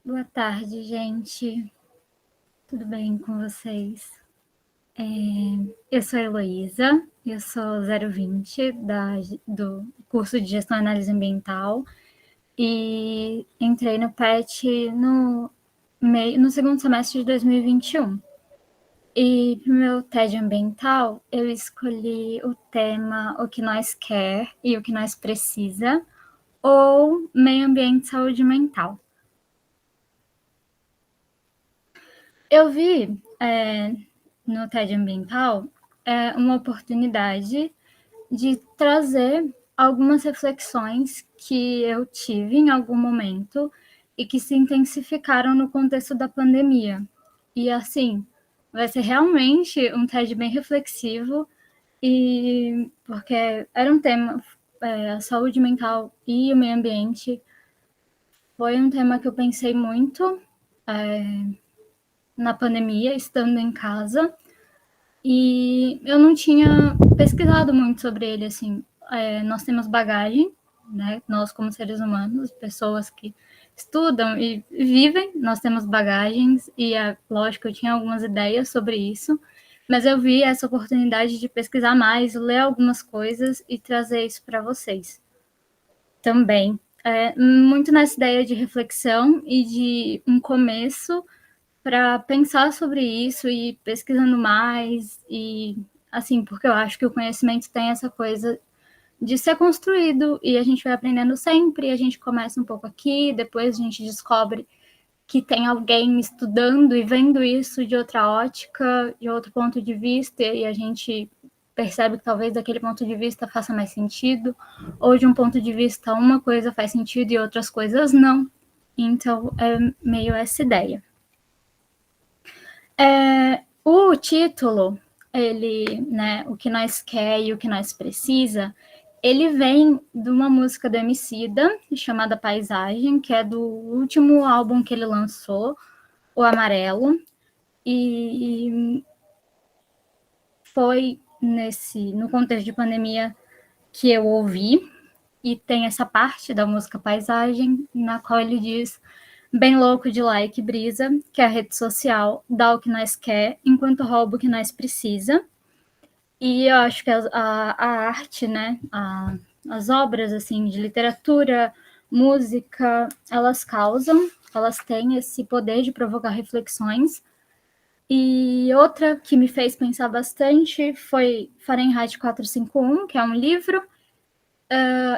Boa tarde, gente. Tudo bem com vocês? Eu sou a Heloísa, eu sou 020 do curso de Gestão e Análise Ambiental e entrei no PET no segundo semestre de 2021. E para o meu TED ambiental, eu escolhi o tema O que nós quer e o que nós precisa, ou meio ambiente e saúde mental. Eu vi no TED Ambiental uma oportunidade de trazer algumas reflexões que eu tive em algum momento e que se intensificaram no contexto da pandemia. E assim, vai ser realmente um TED bem reflexivo, e porque era um tema, a saúde mental e o meio ambiente foi um tema que eu pensei muito na pandemia, estando em casa, e eu não tinha pesquisado muito sobre ele, assim. Nós temos bagagem, né? Nós, como seres humanos, pessoas que estudam e vivem, nós temos bagagens, e é lógico, eu tinha algumas ideias sobre isso, mas eu vi essa oportunidade de pesquisar mais, ler algumas coisas e trazer isso para vocês também. Muito nessa ideia de reflexão e de um começo para pensar sobre isso e pesquisando mais, e assim, porque eu acho que o conhecimento tem essa coisa de ser construído e a gente vai aprendendo sempre, a gente começa um pouco aqui, depois a gente descobre que tem alguém estudando e vendo isso de outra ótica, de outro ponto de vista, e a gente percebe que talvez daquele ponto de vista faça mais sentido, ou de um ponto de vista uma coisa faz sentido e outras coisas não. Então é meio essa ideia. O título, ele, né, o que nós quer e o que nós precisa, ele vem de uma música do Emicida, chamada Paisagem, que é do último álbum que ele lançou, O Amarelo, e foi no contexto de pandemia que eu ouvi, e tem essa parte da música Paisagem, na qual ele diz: bem louco de like brisa, que é a rede social dá o que nós quer, enquanto rouba o que nós precisa. E eu acho que a arte, né, as obras assim de literatura, música, elas têm esse poder de provocar reflexões. E outra que me fez pensar bastante foi Fahrenheit 451, que é um livro.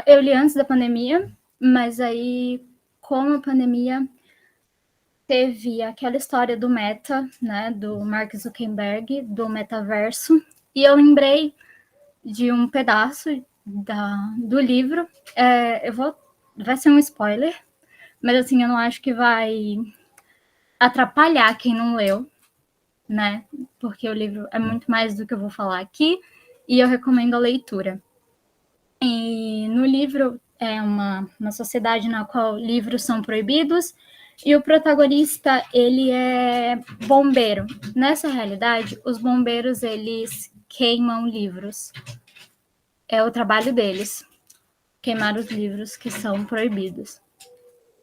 Eu li antes da pandemia, mas aí, com a pandemia, teve aquela história do Meta, né, do Mark Zuckerberg, do metaverso, e eu lembrei de um pedaço do livro. Vai ser um spoiler, mas assim, eu não acho que vai atrapalhar quem não leu, né? Porque o livro é muito mais do que eu vou falar aqui, e eu recomendo a leitura. E no livro é uma sociedade na qual livros são proibidos, e o protagonista, ele é bombeiro. Nessa realidade, os bombeiros, eles queimam livros. É o trabalho deles, queimar os livros que são proibidos.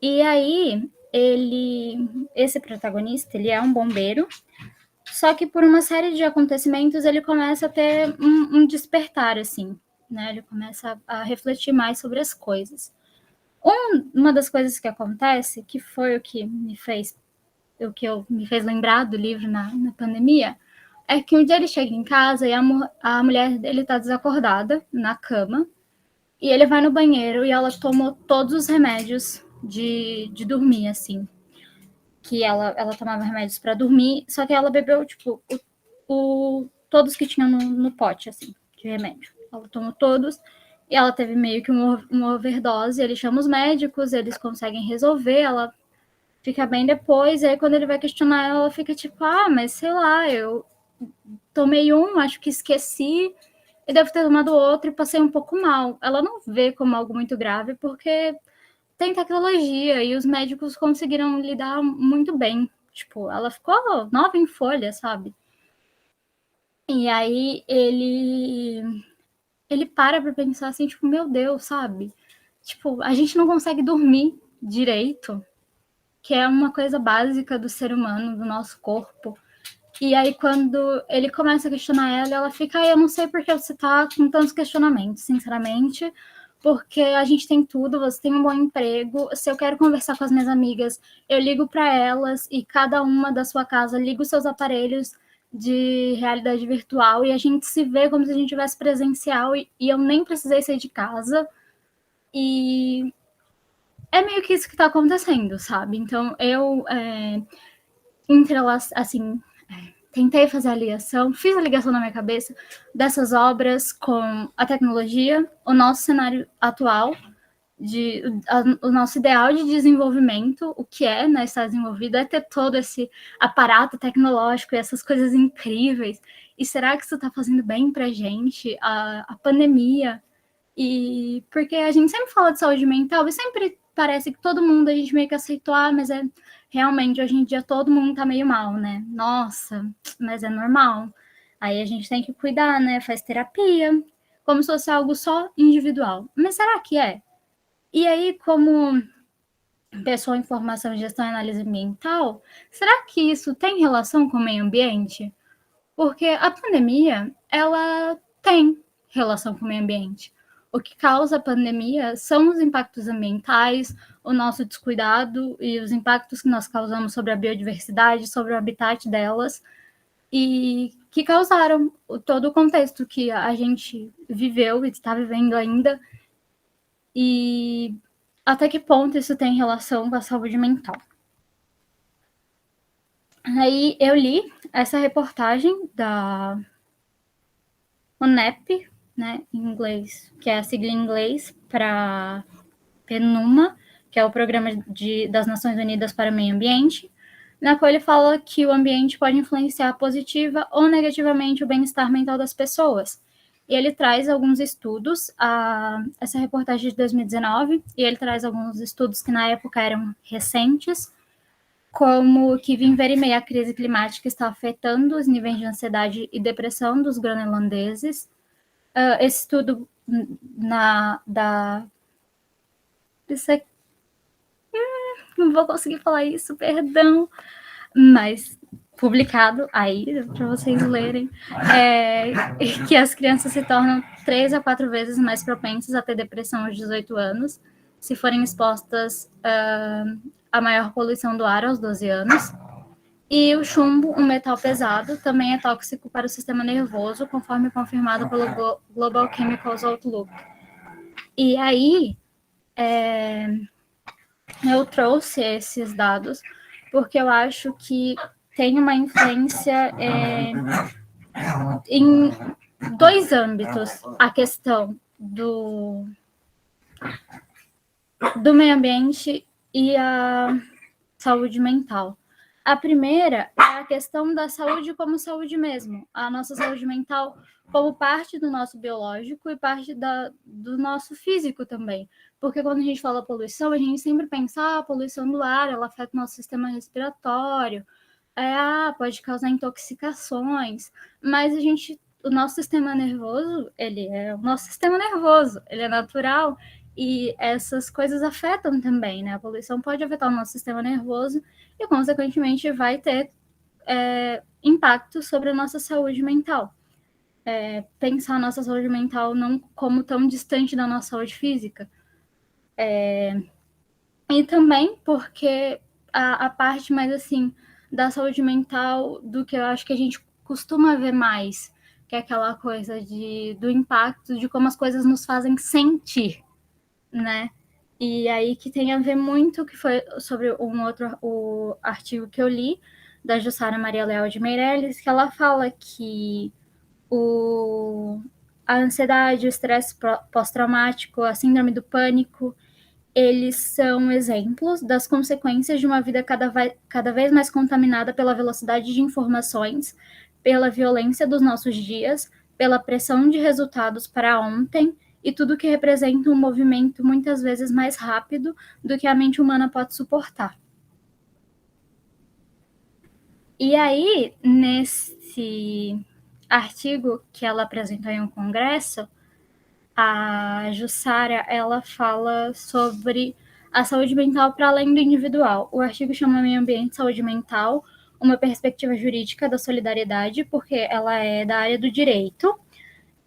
E aí, esse protagonista, ele é um bombeiro, só que por uma série de acontecimentos ele começa a ter um despertar, assim, né? Ele começa a refletir mais sobre as coisas. Uma das coisas que acontece, que foi me fez lembrar do livro na pandemia, é que um dia ele chega em casa e a mulher dele está desacordada na cama, e ele vai no banheiro e ela tomou todos os remédios de dormir, assim. Que ela tomava remédios para dormir, só que ela bebeu, tipo, todos que tinham no pote, assim, de remédio. Ela tomou todos e ela teve meio que uma overdose. Ele chama os médicos, eles conseguem resolver, ela fica bem depois. E aí, quando ele vai questionar ela fica tipo: ah, mas sei lá, eu tomei acho que esqueci, e devo ter tomado outro e passei um pouco mal. Ela não vê como algo muito grave, porque tem tecnologia e os médicos conseguiram lidar muito bem. Tipo, ela ficou nova em folha, sabe? E aí ele para pensar assim, tipo, meu Deus, sabe? Tipo, a gente não consegue dormir direito. que é uma coisa básica do ser humano, do nosso corpo. E aí, quando ele começa a questionar ela, ela fica, eu não sei por que você tá com tantos questionamentos, sinceramente, porque a gente tem tudo, você tem um bom emprego, se eu quero conversar com as minhas amigas, eu ligo para elas e cada uma da sua casa liga os seus aparelhos de realidade virtual e a gente se vê como se a gente tivesse presencial e eu nem precisei sair de casa. E é meio que isso que está acontecendo, sabe? Então, eu assim, tentei fazer a ligação, fiz a ligação na minha cabeça dessas obras com a tecnologia, o nosso cenário atual, o nosso ideal de desenvolvimento, o que é, né, estar desenvolvido, é ter todo esse aparato tecnológico e essas coisas incríveis. E será que isso está fazendo bem para a gente? A pandemia. E porque a gente sempre fala de saúde mental e sempre parece que todo mundo a gente meio que aceitou, mas é realmente hoje em dia todo mundo tá meio mal, né? Nossa, mas é normal. Aí a gente tem que cuidar, né? Faz terapia, como se fosse algo só individual. Mas será que é? E aí, como pessoa em formação em gestão e análise ambiental, será que isso tem relação com o meio ambiente? Porque a pandemia, ela tem relação com o meio ambiente. O que causa a pandemia são os impactos ambientais, o nosso descuidado e os impactos que nós causamos sobre a biodiversidade, sobre o habitat delas, e que causaram todo o contexto que a gente viveu e está vivendo ainda, e até que ponto isso tem relação com a saúde mental. Aí eu li essa reportagem da UNEP, né, em inglês, que é a sigla em inglês para PNUMA, que é o Programa das Nações Unidas para o Meio Ambiente, na qual ele fala que o ambiente pode influenciar positiva ou negativamente o bem-estar mental das pessoas. E ele traz alguns estudos, essa reportagem de 2019, e ele traz alguns estudos que na época eram recentes, como que viver em meio à crise climática está afetando os níveis de ansiedade e depressão dos groenlandeses. Esse estudo isso aqui, não vou conseguir falar isso, perdão, mas publicado aí para vocês lerem, que as crianças se tornam 3 a 4 vezes mais propensas a ter depressão aos 18 anos, se forem expostas à maior poluição do ar aos 12 anos. E o chumbo, um metal pesado, também é tóxico para o sistema nervoso, conforme confirmado pelo Global Chemicals Outlook. E aí, eu trouxe esses dados porque eu acho que tem uma influência em 2 âmbitos a questão do meio ambiente e a saúde mental. A primeira é a questão da saúde como saúde mesmo, a nossa saúde mental como parte do nosso biológico e parte do nosso físico também. Porque quando a gente fala poluição, a gente sempre pensa, a poluição do ar, ela afeta o nosso sistema respiratório, pode causar intoxicações, mas o nosso sistema nervoso, ele é o nosso sistema nervoso, ele é natural, e essas coisas afetam também, né? A poluição pode afetar o nosso sistema nervoso e, consequentemente, vai ter impacto sobre a nossa saúde mental. Pensar a nossa saúde mental não como tão distante da nossa saúde física. E também porque a parte mais, assim, da saúde mental do que eu acho que a gente costuma ver mais, que é aquela coisa do impacto, de como as coisas nos fazem sentir, né? E aí que tem a ver muito, que foi sobre o artigo que eu li, da Jussara Maria Leal de Meirelles, que ela fala que a ansiedade, o estresse pós-traumático, a síndrome do pânico, eles são exemplos das consequências de uma vida cada vez mais contaminada pela velocidade de informações, pela violência dos nossos dias, pela pressão de resultados para ontem e tudo que representa um movimento muitas vezes mais rápido do que a mente humana pode suportar. E aí, nesse artigo que ela apresentou em um congresso, a Jussara, ela fala sobre a saúde mental para além do individual. O artigo chama Meio Ambiente e Saúde Mental, uma perspectiva jurídica da solidariedade, porque ela é da área do direito,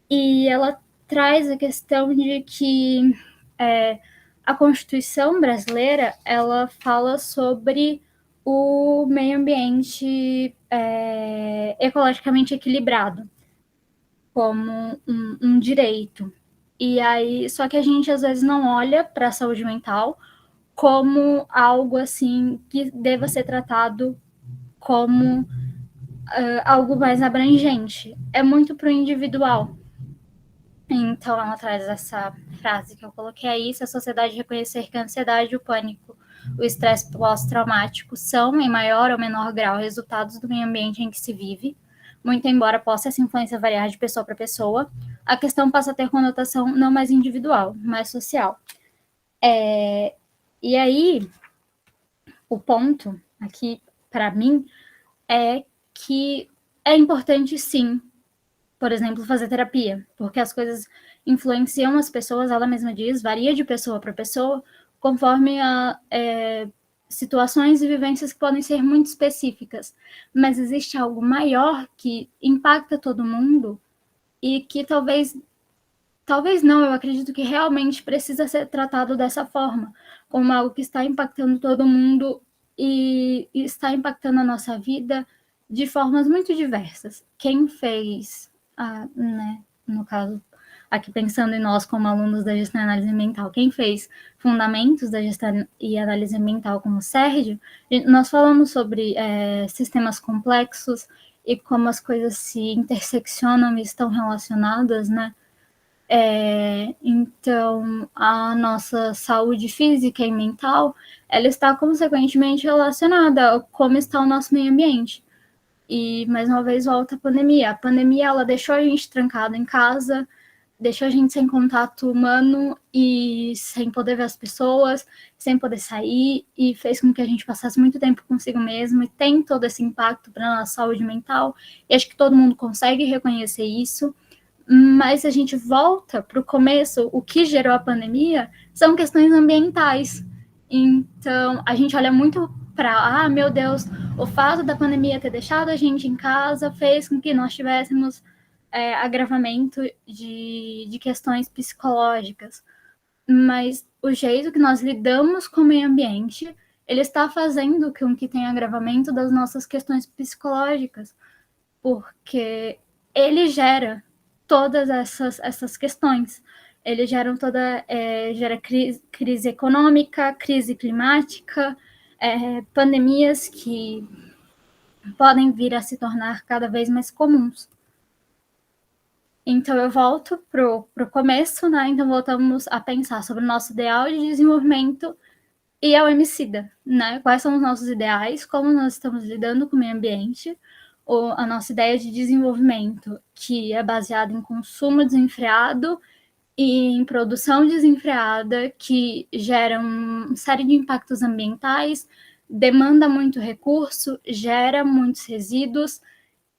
e ela traz a questão de que a Constituição brasileira, ela fala sobre o meio ambiente ecologicamente equilibrado como um direito. E aí, só que a gente às vezes não olha para a saúde mental como algo assim que deva ser tratado como algo mais abrangente. É muito para o individual. Então, ela traz essa frase que eu coloquei aí: se a sociedade reconhecer que a ansiedade, o pânico, o estresse pós-traumático são, em maior ou menor grau, resultados do meio ambiente em que se vive, muito embora possa essa influência variar de pessoa para pessoa, a questão passa a ter conotação não mais individual, mais social. E aí, o ponto aqui, para mim, é que é importante, sim, por exemplo, fazer terapia, porque as coisas influenciam as pessoas, ela mesma diz, varia de pessoa para pessoa, conforme situações e vivências que podem ser muito específicas, mas existe algo maior que impacta todo mundo e que talvez não, eu acredito que realmente precisa ser tratado dessa forma, como algo que está impactando todo mundo e está impactando a nossa vida de formas muito diversas. Quem fez, né, no caso, aqui pensando em nós como alunos da gestão e análise mental, quem fez fundamentos da gestão e análise mental como o Sérgio, nós falamos sobre sistemas complexos e como as coisas se interseccionam e estão relacionadas, né? Então, a nossa saúde física e mental, ela está consequentemente relacionada a como está o nosso meio ambiente. E, mais uma vez, volta a pandemia. A pandemia, ela deixou a gente trancado em casa, deixou a gente sem contato humano e sem poder ver as pessoas, sem poder sair, e fez com que a gente passasse muito tempo consigo mesmo, e tem todo esse impacto para a nossa saúde mental, e acho que todo mundo consegue reconhecer isso. Mas se a gente volta para o começo, o que gerou a pandemia são questões ambientais. Então, a gente olha muito para, meu Deus, o fato da pandemia ter deixado a gente em casa fez com que nós tivéssemos agravamento de questões psicológicas. Mas o jeito que nós lidamos com o meio ambiente, ele está fazendo com que tenha agravamento das nossas questões psicológicas, porque ele gera todas essas questões. Eles geram gera crise econômica, crise climática, pandemias que podem vir a se tornar cada vez mais comuns. Então, eu volto para o começo, né? Então, voltamos a pensar sobre o nosso ideal de desenvolvimento e ao Emicida, né? Quais são os nossos ideais, como nós estamos lidando com o meio ambiente, ou a nossa ideia de desenvolvimento, que é baseada em consumo desenfreado e em produção desenfreada, que gera uma série de impactos ambientais, demanda muito recurso, gera muitos resíduos,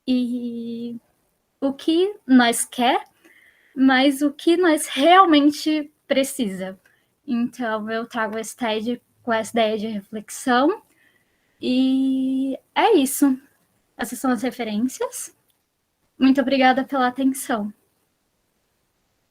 e o que nós quer, mas o que nós realmente precisa. Então, eu trago esse TED com essa ideia de reflexão, e é isso. Essas são as referências. Muito obrigada pela atenção.